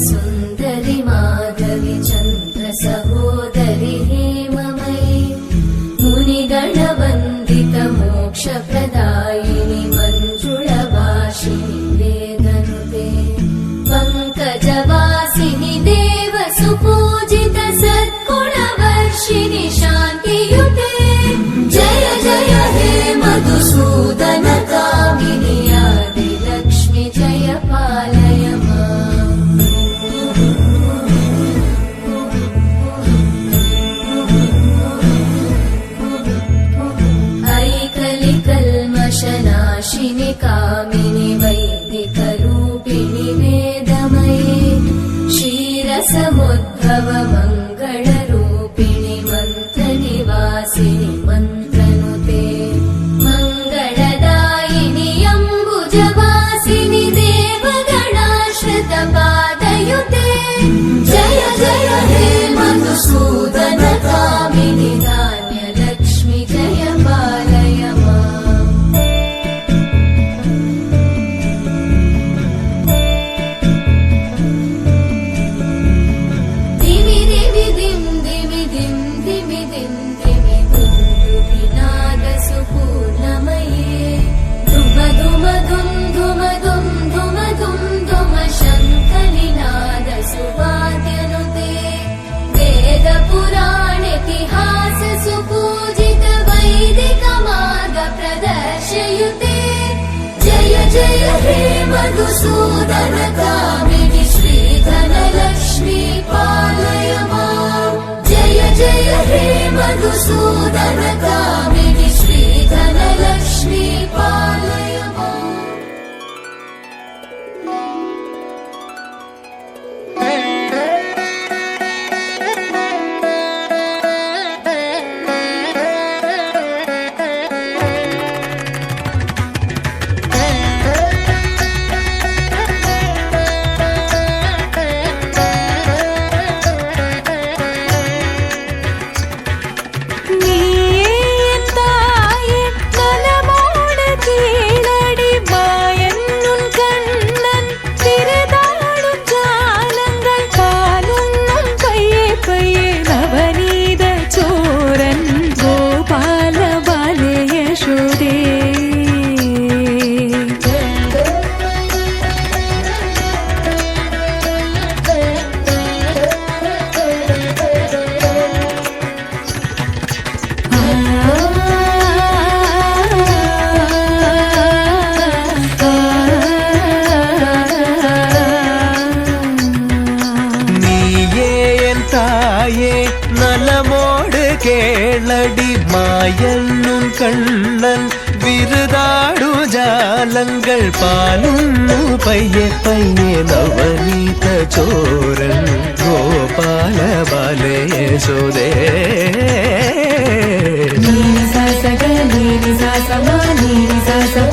सुन्दरि माधवि चन्द्र सहोदरि हेममयि मुनिगणवन्दित मोक्षप्रदायिनि मञ्जुळभाषिणि वेदनुते पङ्कजवासिनि देव सुपूजित सद्गुणवर्षिणि शान्तियुते जय जय हे मधुसूदन कामिनि आदिलक्ष्मि जय पालय माम् ऐकलिकल्मषनाशिनि कामिनि वैदिकरूपिणि वेदमये क्षीरसमुद्भव मङ्गलरूपिणि मन्त्रनिवासिनि मन्त्रनुते मङ्गलदायिनि अम्बुजवासिनि देवगणाश्रितपादयुते जय जय हे मधुसूदन कामिनि धान्यलक्ष्मि जय पालय माम् दिवि दिवि दिं दिवि दिं दिवि दिं दिवि दुन्दुभिनादसुपूर्णमये धुम धुम धुम धुम धुम धुम धुम धुम शङ्खनिनादसुवाद्यनुते वेदपुराणेतिहास सुपूजित वैदिक मार्ग प्रदर्शयुते जय जय हे मधुसूदन कामिनि श्रीधनलक्ष्मी पालय माम् जय जय हे मधुसूदन कामिनि श्रीधनलक्ष्मी पालय माम् நலமோடு கேளடி மாயன்னும் கண்ணன் விருதாடு ஜாலங்கள் பாலுண்ணு பைய பைய நவநீத சோரன் கோபால பாலய சோதே நீ சா சக நீ சா சமா நீ சா சமா